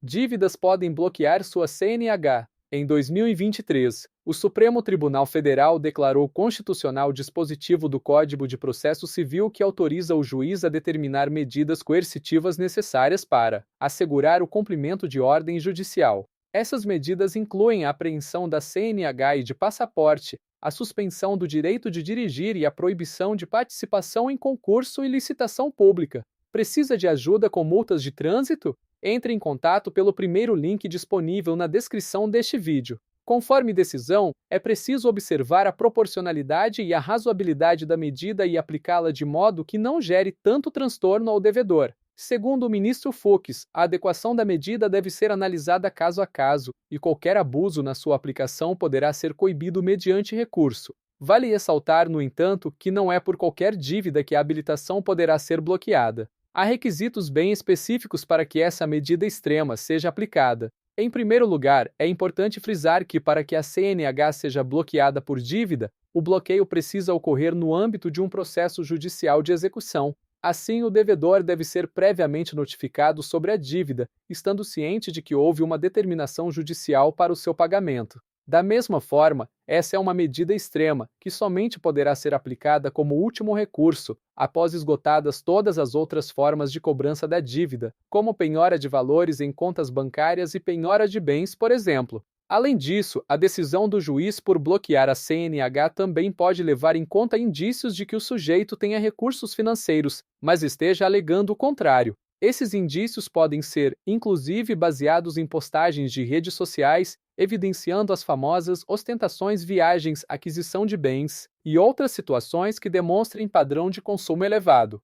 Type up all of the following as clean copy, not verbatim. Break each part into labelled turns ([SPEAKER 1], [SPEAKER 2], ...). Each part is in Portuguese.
[SPEAKER 1] Dívidas podem bloquear sua CNH. Em 2023, o Supremo Tribunal Federal declarou constitucional dispositivo do Código de Processo Civil que autoriza o juiz a determinar medidas coercitivas necessárias para assegurar o cumprimento de ordem judicial. Essas medidas incluem a apreensão da CNH e de passaporte, a suspensão do direito de dirigir e a proibição de participação em concurso e licitação pública. Precisa de ajuda com multas de trânsito? Entre em contato pelo primeiro link disponível na descrição deste vídeo. Conforme decisão, é preciso observar a proporcionalidade e a razoabilidade da medida e aplicá-la de modo que não gere tanto transtorno ao devedor. Segundo o ministro Fux, a adequação da medida deve ser analisada caso a caso, e qualquer abuso na sua aplicação poderá ser coibido mediante recurso. Vale ressaltar, no entanto, que não é por qualquer dívida que a habilitação poderá ser bloqueada. Há requisitos bem específicos para que essa medida extrema seja aplicada. Em primeiro lugar, é importante frisar que para que a CNH seja bloqueada por dívida, o bloqueio precisa ocorrer no âmbito de um processo judicial de execução. Assim, o devedor deve ser previamente notificado sobre a dívida, estando ciente de que houve uma determinação judicial para o seu pagamento. Da mesma forma, essa é uma medida extrema, que somente poderá ser aplicada como último recurso, após esgotadas todas as outras formas de cobrança da dívida, como penhora de valores em contas bancárias e penhora de bens, por exemplo. Além disso, a decisão do juiz por bloquear a CNH também pode levar em conta indícios de que o sujeito tenha recursos financeiros, mas esteja alegando o contrário. Esses indícios podem ser, inclusive, baseados em postagens de redes sociais, evidenciando as famosas ostentações, viagens, aquisição de bens e outras situações que demonstrem padrão de consumo elevado.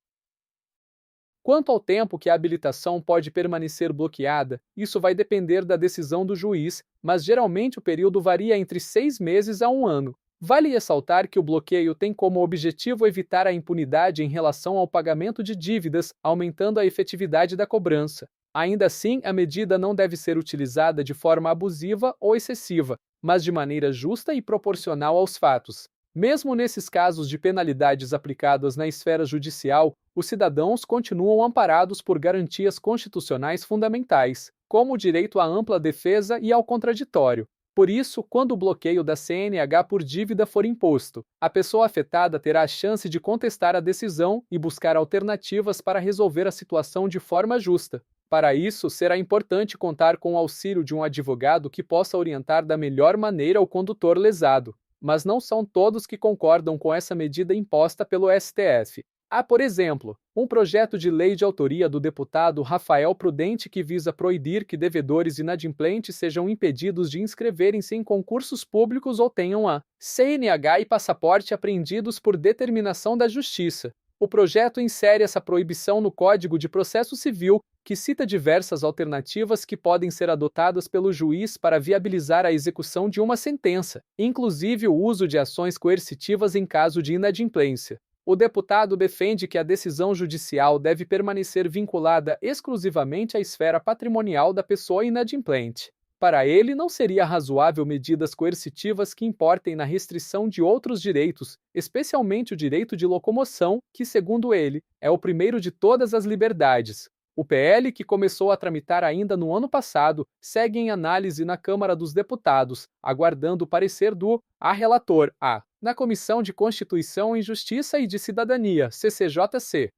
[SPEAKER 1] Quanto ao tempo que a habilitação pode permanecer bloqueada, isso vai depender da decisão do juiz, mas geralmente o período varia entre 6 meses a 1 ano. Vale ressaltar que o bloqueio tem como objetivo evitar a impunidade em relação ao pagamento de dívidas, aumentando a efetividade da cobrança. Ainda assim, a medida não deve ser utilizada de forma abusiva ou excessiva, mas de maneira justa e proporcional aos fatos. Mesmo nesses casos de penalidades aplicadas na esfera judicial, os cidadãos continuam amparados por garantias constitucionais fundamentais, como o direito à ampla defesa e ao contraditório. Por isso, quando o bloqueio da CNH por dívida for imposto, a pessoa afetada terá a chance de contestar a decisão e buscar alternativas para resolver a situação de forma justa. Para isso, será importante contar com o auxílio de um advogado que possa orientar da melhor maneira o condutor lesado. Mas não são todos que concordam com essa medida imposta pelo STF. Há, por exemplo, um projeto de lei de autoria do deputado Rafael Prudente que visa proibir que devedores inadimplentes sejam impedidos de inscreverem-se em concursos públicos ou tenham a CNH e passaporte apreendidos por determinação da Justiça. O projeto insere essa proibição no Código de Processo Civil, que cita diversas alternativas que podem ser adotadas pelo juiz para viabilizar a execução de uma sentença, inclusive o uso de ações coercitivas em caso de inadimplência. O deputado defende que a decisão judicial deve permanecer vinculada exclusivamente à esfera patrimonial da pessoa inadimplente. Para ele, não seria razoável medidas coercitivas que importem na restrição de outros direitos, especialmente o direito de locomoção, que, segundo ele, é o primeiro de todas as liberdades. O PL, que começou a tramitar ainda no ano passado, segue em análise na Câmara dos Deputados, aguardando o parecer do relator na Comissão de Constituição e Justiça e de Cidadania, CCJC.